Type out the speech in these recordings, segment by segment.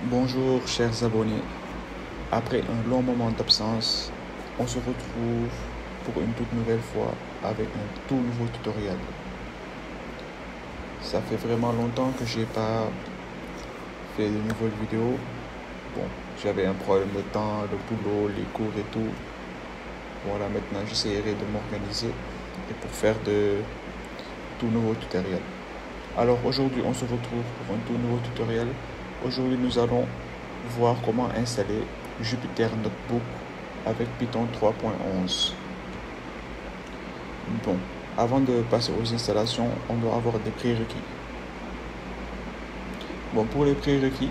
Bonjour chers abonnés, après un long moment d'absence, on se retrouve pour une toute nouvelle fois avec un tout nouveau tutoriel. Ça fait vraiment longtemps que j'ai pas fait de nouvelles vidéos. Bon, j'avais un problème de temps, le boulot, les cours et tout. Voilà, maintenant j'essaierai de m'organiser et pour faire de tout nouveaux tutoriels. Alors aujourd'hui on se retrouve pour un tout nouveau tutoriel. Aujourd'hui nous allons voir comment installer Jupyter Notebook avec Python 3.11. Bon, avant de passer aux installations, on doit avoir des prérequis. Bon, pour les prérequis,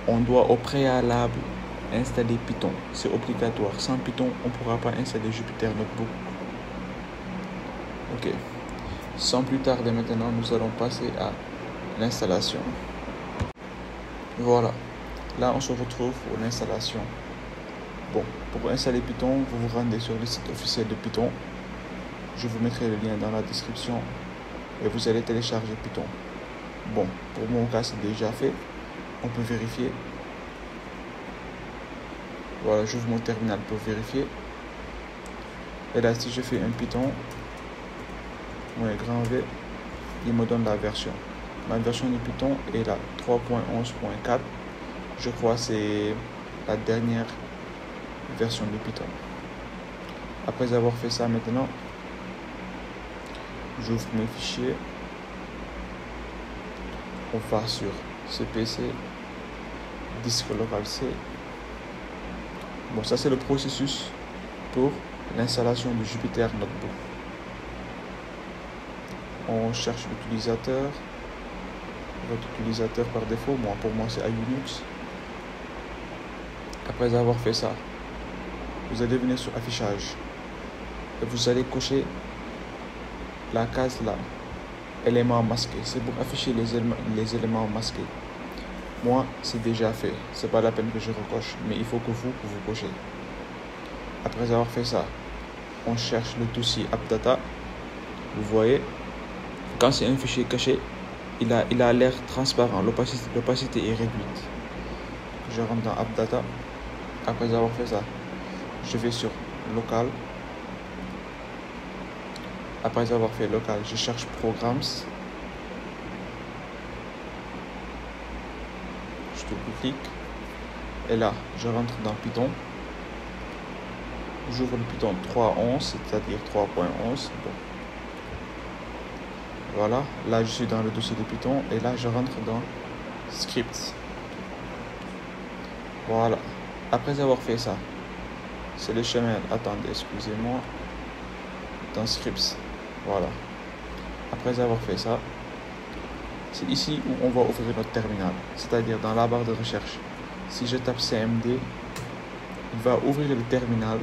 on doit au préalable installer Python. C'est obligatoire. Sans Python, on ne pourra pas installer Jupyter Notebook. Ok. Sans plus tarder maintenant, nous allons passer à l'installation. Voilà. Là, on se retrouve pour l'installation. Bon, pour installer Python, vous vous rendez sur le site officiel de Python. Je vous mettrai le lien dans la description et vous allez télécharger Python. Bon, pour mon cas, c'est déjà fait. On peut vérifier. Voilà, j'ouvre mon terminal pour vérifier. Et là, si je fais un Python, grand V, il me donne la version. Ma version de Python est la 3.11.4. Je crois que c'est la dernière version de Python. Après avoir fait ça maintenant, j'ouvre mes fichiers. On va sur CPC, disque local C. Bon, ça c'est le processus pour l'installation de Jupyter Notebook. On cherche l'utilisateur. Votre utilisateur par défaut, pour moi c'est Unix. Après avoir fait ça, vous allez venir sur affichage et vous allez cocher la case là, éléments masqués. C'est pour afficher les éléments masqués. Moi, c'est déjà fait. C'est pas la peine que je recoche, mais il faut que vous cochez. Après avoir fait ça, on cherche le dossier AppData. Vous voyez, quand c'est un fichier caché, il a l'air transparent. L'opacité est réduite. Je rentre dans AppData. Après avoir fait ça, je vais sur local. Après avoir fait local, je cherche Programs. Je double-clique. Et là, je rentre dans Python. J'ouvre le Python 3.11, c'est-à-dire 3.11. Bon. Voilà, là je suis dans le dossier de Python et là je rentre dans Scripts. Voilà. Après avoir fait ça, c'est le chemin. Attendez, excusez-moi. Dans Scripts. Voilà. Après avoir fait ça, c'est ici où on va ouvrir notre terminal, c'est-à-dire dans la barre de recherche. Si je tape CMD, il va ouvrir le terminal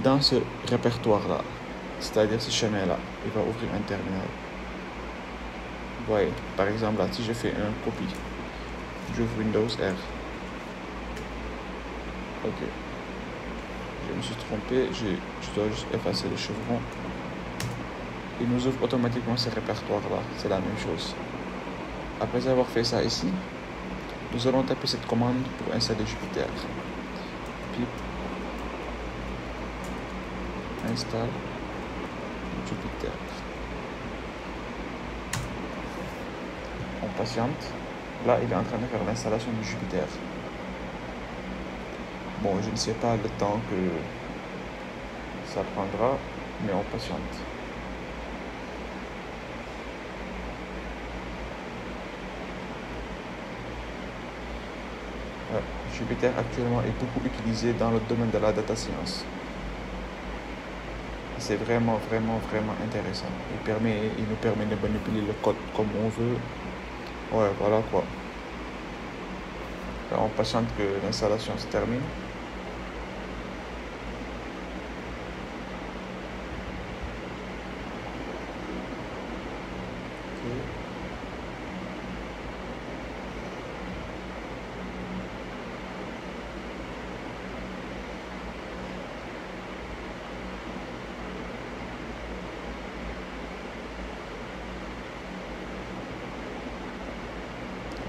dans ce répertoire-là, c'est-à-dire ce chemin-là. Il va ouvrir un terminal. Vous voyez, par exemple, là, si je fais un copie, j'ouvre Windows R. Ok. Je me suis trompé, je dois juste effacer le chevron. Il nous ouvre automatiquement ce répertoire-là. C'est la même chose. Après avoir fait ça ici, nous allons taper cette commande pour installer Jupyter. Pip install Jupyter. On patiente. Là, il est en train de faire l'installation de Jupyter. Bon, je ne sais pas le temps que ça prendra, mais on patiente. Jupyter actuellement est beaucoup utilisé dans le domaine de la data science. C'est vraiment intéressant. Il nous permet de manipuler le code comme on veut. Ouais, voilà quoi. Là, on patiente que l'installation se termine.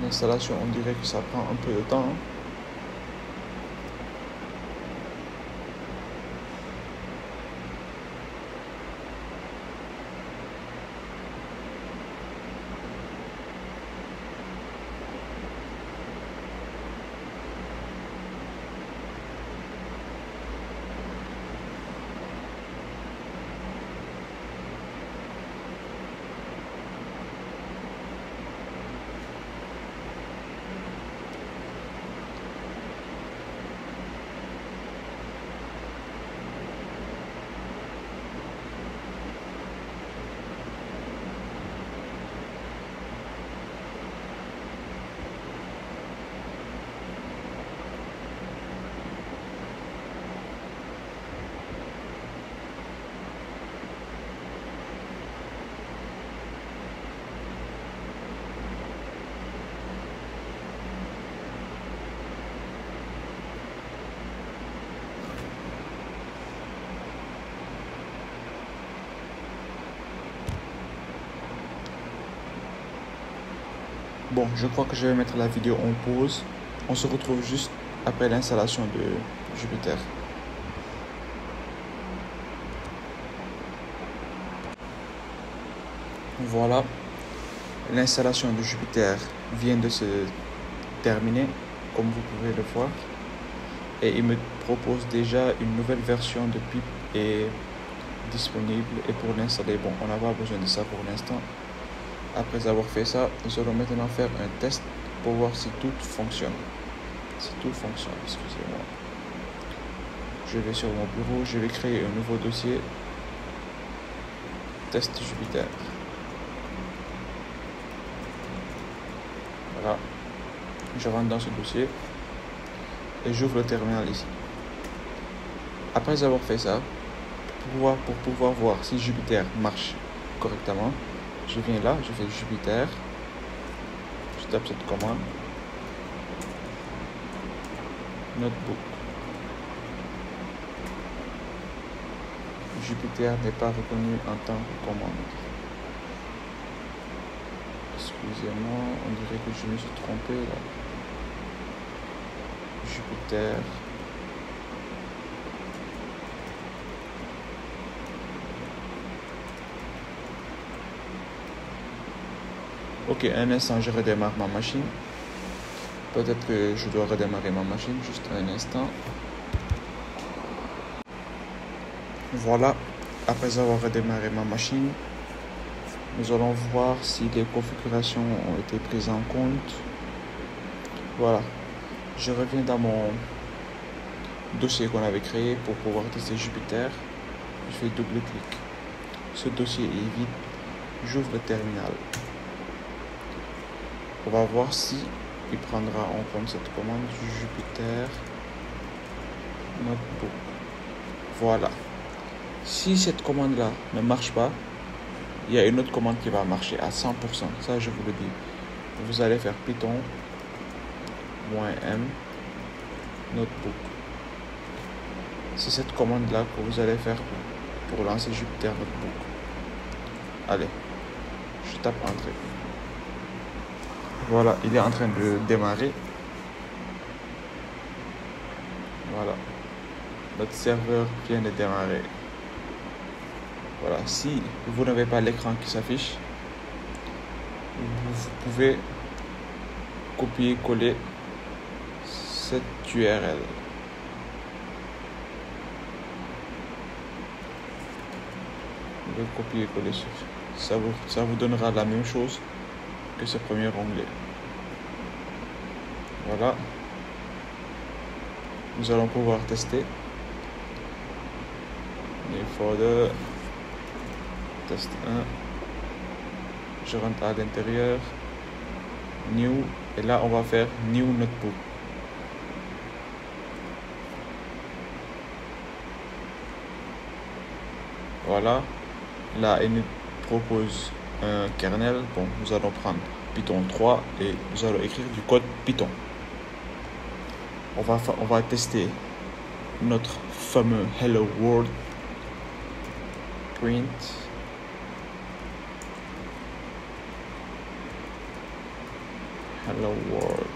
L'installation, on dirait que ça prend un peu de temps. Bon, je crois que je vais mettre la vidéo en pause. On se retrouve juste après l'installation de Jupyter. Voilà, l'installation de Jupyter vient de se terminer, comme vous pouvez le voir. Et il me propose déjà une nouvelle version de pip est disponible. Et pour l'installer, bon, on n'a pas besoin de ça pour l'instant. Après avoir fait ça, nous allons maintenant faire un test pour voir si tout fonctionne. Si tout fonctionne, excusez-moi. Je vais sur mon bureau, je vais créer un nouveau dossier. Test Jupyter. Voilà. Je rentre dans ce dossier et j'ouvre le terminal ici. Après avoir fait ça, pour pouvoir voir si Jupyter marche correctement, je viens là, je fais Jupyter, je tape cette commande, notebook. Jupyter n'est pas reconnu en tant que commande. Excusez-moi, on dirait que je me suis trompé là. Jupyter. Ok, un instant, je redémarre ma machine. Peut-être que je dois redémarrer ma machine, juste un instant. Voilà, après avoir redémarré ma machine, nous allons voir si les configurations ont été prises en compte. Voilà, je reviens dans mon dossier qu'on avait créé pour pouvoir tester Jupyter. Je fais double-clic. Ce dossier est vide. J'ouvre le terminal. On va voir si il prendra en compte cette commande Jupyter Notebook. Voilà. Si cette commande-là ne marche pas, il y a une autre commande qui va marcher à 100%. Ça, je vous le dis. Vous allez faire Python -m Notebook. C'est cette commande-là que vous allez faire pour lancer Jupyter Notebook. Allez, je tape Entrée. Voilà, il est en train de démarrer. Voilà, notre serveur vient de démarrer. Voilà, si vous n'avez pas l'écran qui s'affiche, vous pouvez copier-coller cette URL. Vous pouvez copier-coller ça vous donnera la même chose que ce premier onglet. Voilà. Nous allons pouvoir tester. Les folders. Test 1. Je rentre à l'intérieur. New. Et là, on va faire New Notebook. Voilà. Là, il nous propose un kernel. Bon, nous allons prendre Python 3 et nous allons écrire du code Python. On va tester notre fameux Hello World. Print. Hello world.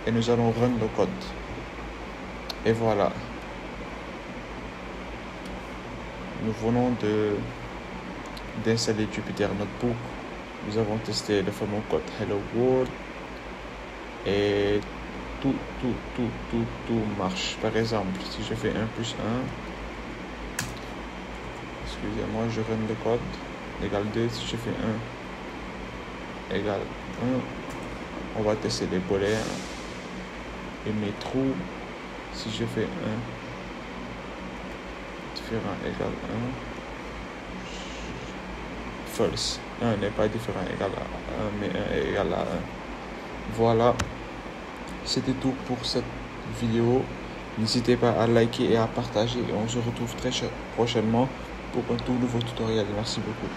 Et nous allons run le code. Et voilà. Nous venons d'installer Jupyter Notebook. Nous avons testé le fameux code Hello World. Et tout marche. Par exemple, si je fais 1 plus 1, excusez-moi, je run le code, égale 2, si je fais 1, égale 1, on va tester les polaires et mes trous. Si je fais 1, différent égale 1, false, 1 n'est pas différent égal à 1, mais 1 est égal à 1. Voilà, c'était tout pour cette vidéo. N'hésitez pas à liker et à partager et on se retrouve très prochainement pour un tout nouveau tutoriel. Merci beaucoup.